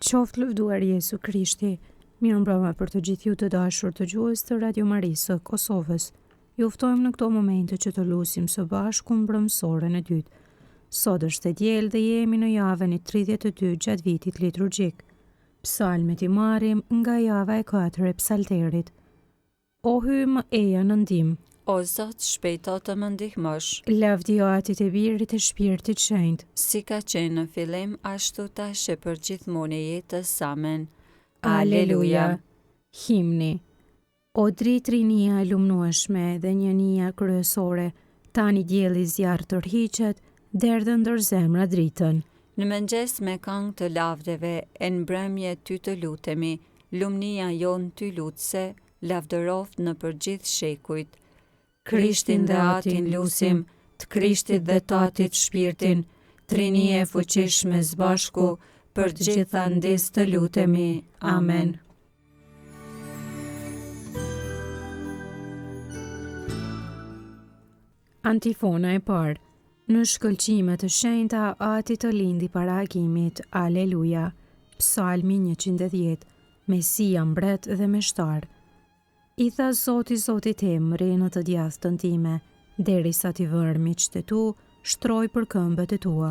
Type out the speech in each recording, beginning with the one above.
Qoftë lëvduar Jesu Krishti, mirëmbrëma për të gjithë ju të dashur të gjuhës të Radio Marisë së Kosovës. Ju ftojmë në këto momente që të lusim së bashku mbrëmsorën e dytë. Sot është e diel dhe jemi në javën e 32 gjatë vitit liturgjik. Psalmet i marrim nga java e 4 e psalterit. O hymë eja në ndim, O Zot, shpejto të më ndihmosh, lavdi Atit e Birit e Shpirtit Shenjtë. si ka qenë në fillim, ashtu tash e për gjithmonë e jetës. Amen. Aleluja. Himni. O dritë rinia e lumnueshme dhe njënia kryesore, tani dielli zjarr tërhiqet, derdhën ndër zemra dritën. Në mëngjes me këngë të lavdeve, e në mbrëmje ty të lutemi, lumnia jon ty lutse, lavdëroft në përgjith shekujt. Krishtin dhe Atin lusim, të Krishtit dhe të Atit shpirtin, trinie fuqishme zbashku, për gjitha ndis të lutemi. Amen. Antifona e parë. Në shkëlqime të shenjta Ati të lindi para agimit. Aleluja. Psalmi 110. Mesia mbret dhe meshtar. I tha Zoti Zotit tim, rinë të djathtën time, derisa t'i vërë miqtë tu, shtroj për këmbët e tua.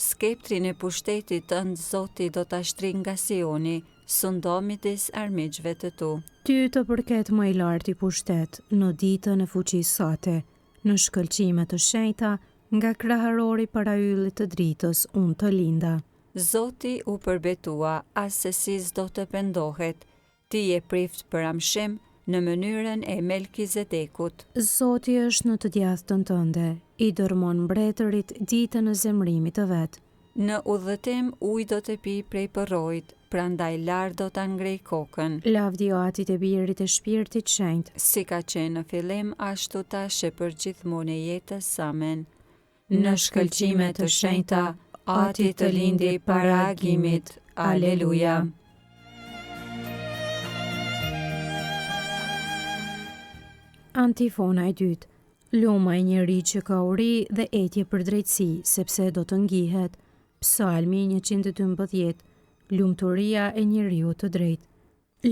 Skeptrin e pushtetit tënd Zoti do ta shtrin nga Sioni, sundo midis armiqve të tu. Ty të përket më i lartë i pushtet, në ditën e fuqisë sate, në shkëlqime të shenjta, nga kraharori para yllit të dritës, unë të linda. Zoti u përbetua, as se si s'do të pendohet, ti je prift për amshim, në mënyrën e Melkizedekut. Zoti është në të djathtën tënde, i dërmon mbretërit ditën e zemrimit të vet. Në udhëtim ujë do të pi prej përrojt, prandaj lar do ta ngrej kokën. Lavdi Atit e Birit e Shpirtit Shenjtë, Si ka qenë në fillim, ashtu tash e për gjithmonë e jetës. Amen. Në shkëlqime të shenjta, Ati të lindi para agimit. Aleluja. Antifona e dytë. Luma e njeri që ka uri dhe etje për drejtësi, sepse do të ngihet. Psalmi 112. Lumturia e njeriu të drejtë.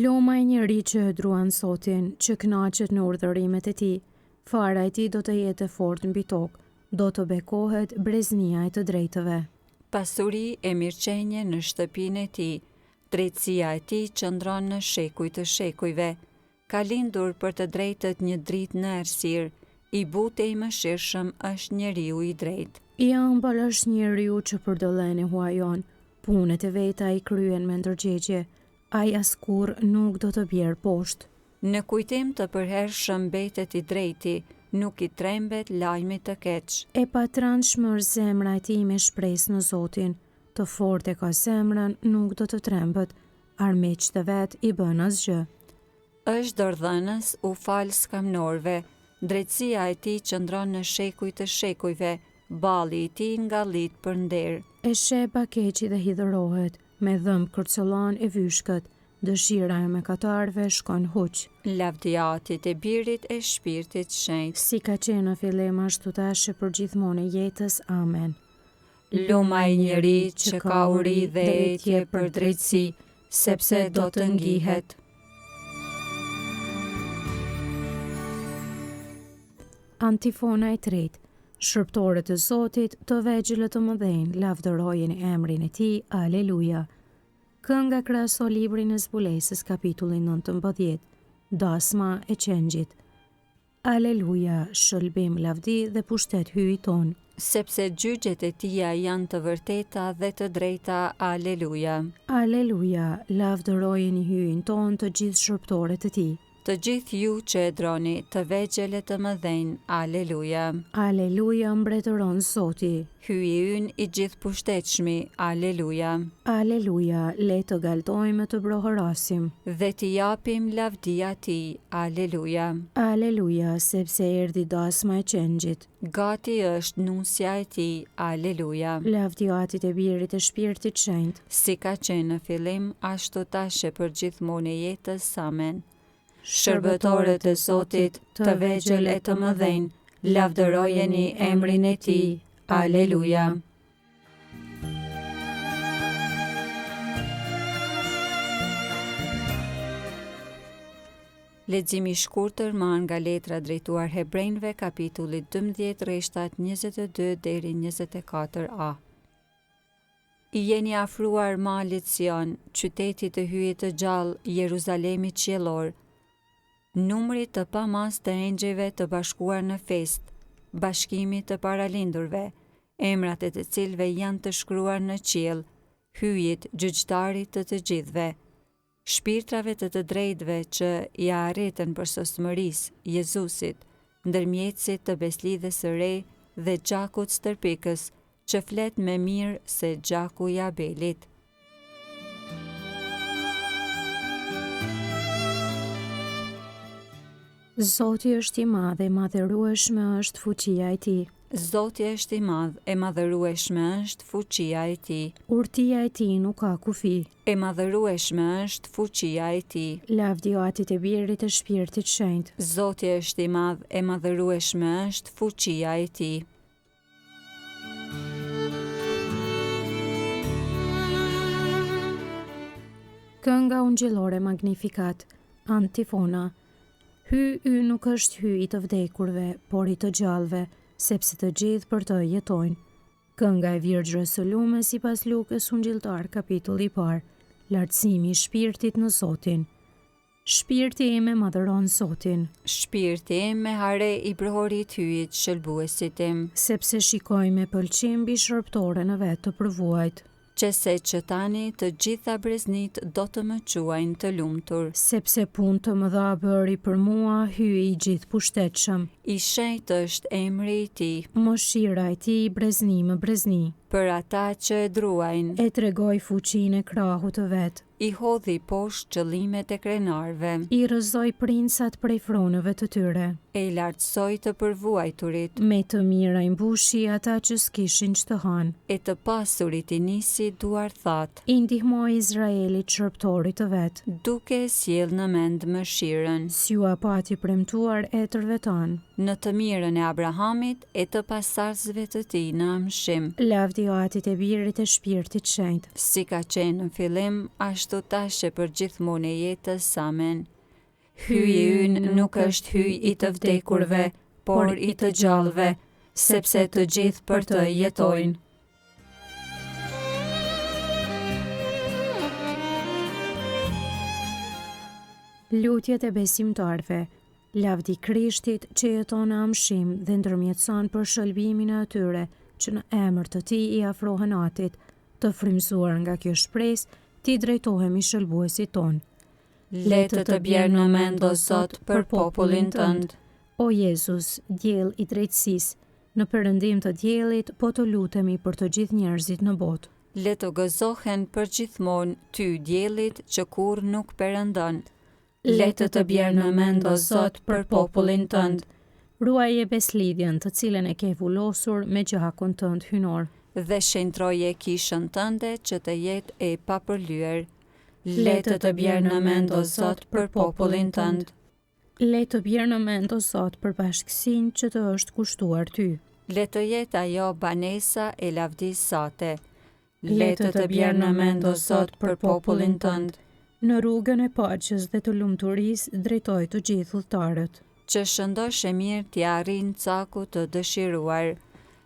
Luma e njeri që hëdruan Zotin, që kënaqet në urdhërimet e tij. Fara e tij do të jetë fort mbi tokë, do të bekohet breznia e të drejtëve. Pasuri e mirëqenje në shtëpinë e tij, drejtësia e tij qëndron në shekuj të shekujve. Ka lindur për të drejtët një dritë në errësirë, i butë i mëshirshëm është njeriu i drejtë. I ëmbël është njeriu që përdollen e huajon, punët e veta i kryen me ndërgjegje, ai askur nuk do të bjerë poshtë. Në kujtim të përhershëm mbetet i drejti, nuk i trembet lajmi të keq. E patranshme është zemra e tij me shpresë në Zotin, të fortë e ka zemrën, nuk do të trembët, armiqtë të vet i bën asgjë. Është dordhënës, u fal skamnorve, drejtësia e tij qëndron në shekuj të shekujve, balli i tij ngallit për nder. E sheh bakeqi dhe hidhërohet, me dhëmb kërcëllon e vyshkët, dëshira e mëkatarëve shkon huq. Lavdi Atit e Birit e Shpirtit Shenjtë. Si ka qenë në fillim ashtu tash e për gjithmonë e jetës. Amen. Luma e njeri që ka uri dhe etje për drejtësi, sepse do të ngihet. Antifona e tretë. Shërptorët e Zotit, të vegjëlët të mëdhenj, lavdërojeni emrin e tij. Aleluja. Kënga krahaso librin e zbulesës kapitulli 19. Dasma e qengjit. Aleluja, shëlbim, lavdi dhe pushtet hyj ton. Sepse gjyqjet e tia janë të vërteta dhe të drejta. Aleluja. Aleluja, lavdërojeni hyjin ton të gjithë shërptorët e tij. Të gjithë ju që e droni, të vegjële të mëdhenj. Aleluja. Aleluja, mbretëron Zoti. Hyji ynë i gjithë pushtetshmi. Aleluja. Aleluja, le të galtojmë të brohërasim. Dhe t'i japim lavdia tij. Aleluja. Aleluja, sepse erdhi dasma e qengjit. Gati është nusja e tij. Aleluja. Lavdi Atit e Birit e Shpirtit Shenjtë. Si ka qenë në fillim, ashtu tash e për gjithmonë e jetës. Amen. Shërbëtorët e Zotit, të vegjël e të mëdhenj, lavdërojeni emrin e tij. Aleluja. Leximi i shkurtër marrë nga letra drejtuar Hebrejve, kapitulli 12, rreshtat 22 deri 24a. I jeni afruar malit Sion, qytetit të hyjit të gjallë, Jeruzalemit qiellor, numrit të pamas të engjëjve të bashkuar në fest, bashkimit të paralindurve, emrat e të cilëve janë të shkruar në qiell, hyjit gjyqtarit të të gjithëve, shpirtrave të të drejtëve që ja arritën për sosmërisë, Jezusit, ndërmjetësit të beslidhes së re dhe gjakut stërpikës, që flet me mirë se gjaku i Abelit. Zoti është i madh e madhërueshme është fuqia e tij. Zoti është i madh e madhërueshme është fuqia e tij. Urtia e tij nuk ka kufi. E madhërueshme është fuqia e tij. Lavdi Atit e Birit të Shpirtit Shenjtë. Zoti është i madh e madhërueshme është fuqia e tij. Kënga ungjillore Magnificat, antifona. Hy nuk është hy i të vdekurve, por i të gjallëve, sepse të gjithë për të jetojnë. Kënga e Virgjës së Lume sipas Lukës ungjilltar, kapitulli i parë. Lartësimi i shpirtit në Zotin. Shpirti im e madhëron Zotin. Shpirti im me hare i brohorit hyjit shëlbuesit tim. Sepse shikoj me pëlqim mbi shërbëtorën e vet të përvuajt. Qëse që tani të gjitha breznit do të më quajnë të lumtur. Sepse punë të mëdha bëri për mua hyi i gjithë pushtetshëm. I shenjtë është emri i tij. Mëshira e tij brezni më brezni. Për ata që e druajnë. E tregoi fuqinë e krahut të vet. I hodhi poshtë qëllimet e krenarve. I rrëzoi princat prej fronëve të tyre. E i lartësoi të përvuajturit. Me të mira i mbushi ata që s'kishin ç'të hanë. E të pasurit i nisi duar thatë. I ndihmoi Izraelit shërbëtorit të vet. Duke e sjell në mend mëshirën. S'ju pati premtuar etërve tanë. Në të mirën e Abrahamit e të pasardhësve të tij në amshim. Lavdi Atit e Birit e Shpirtit Shenjtë. Si ka qenë në fillim, ashtu tash e për gjithmonë e jetës. Amen. Hyji ynë nuk është hyj i të vdekurve, por i të gjallëve, sepse të gjithë për të jetojnë. Lutjet e besimtarve. Lavdi Krishtit që jeton në amshim dhe ndërmjetëson për shëlbimin e atyre që në emër të tij i afrohen Atit, të frymëzuar nga kjo shpresë, ti drejtohemi shëlbuesit ton. Le të bjerë në mend o Zot për popullin tënd. O Jezus, diell i drejtësisë, në perëndim të diellit po të lutemi për të gjithë njerëzit në botë. Le të gëzohen përgjithmonë ty diellit që kurrë nuk perëndon. Le të bjerë në mend o Zot për popullin tënd. Ruaje beslidhjen të cilën e ke vullosur me gjakun tënd hynor. Dhe shentroje kishën tënde që të jetë e papërlyer. Le të bjerë në mend o Zot për popullin tënd. Le të bjerë në mend o Zot për bashkësinë që të është kushtuar ty. Le të jetë ajo banesa e lavdisë sate. Le të bjerë në mend o Zot për popullin tënd. Në rrugën e paqes dhe të lumturisë drejtoj të gjithë udhëtarët. Që shëndosh e mirë t'ja arrin caku të dëshiruar.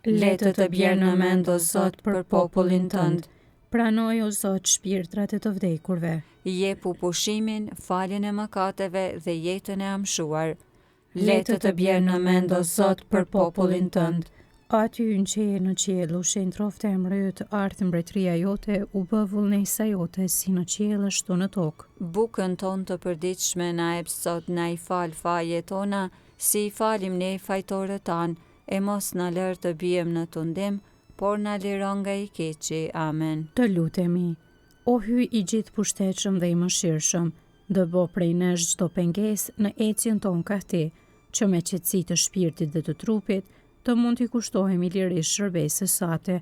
Le të bjerë në mend o Zot për popullin tënd. Pranoj o Zot shpirtrat e të vdekurve. Jepu pushimin, faljen e mëkateve dhe jetën e amshuar. Le të bjerë në mend o Zot për popullin tënd. Aty që je në qiell, u shentroft emri yt, ardh mbretëria jote, u bë vullnesa jote si në qiell ashtu në tokë. Bukën tonë të përditshme na jep sot, na i fal fajet tona, si i falim ne fajtorët tanë, e mos na lër të bijem në tundim, por na liron nga i keqi. Amen. Të lutemi. O hyj i gjithë pushtetshëm dhe i mëshirshëm, dëbo prej nesh çdo pengesë në ecjen tonë ka ti, që me qetësi të shpirtit dhe të trupit të mund t'i kushtohemi lirisht shërbesës sate,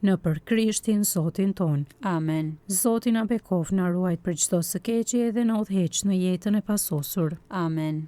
në për Krishtin Zotin ton. Amen. Zoti na bekof na ruajt për çdo së keqi dhe na udhëheq në jetën e pasosur. Amen.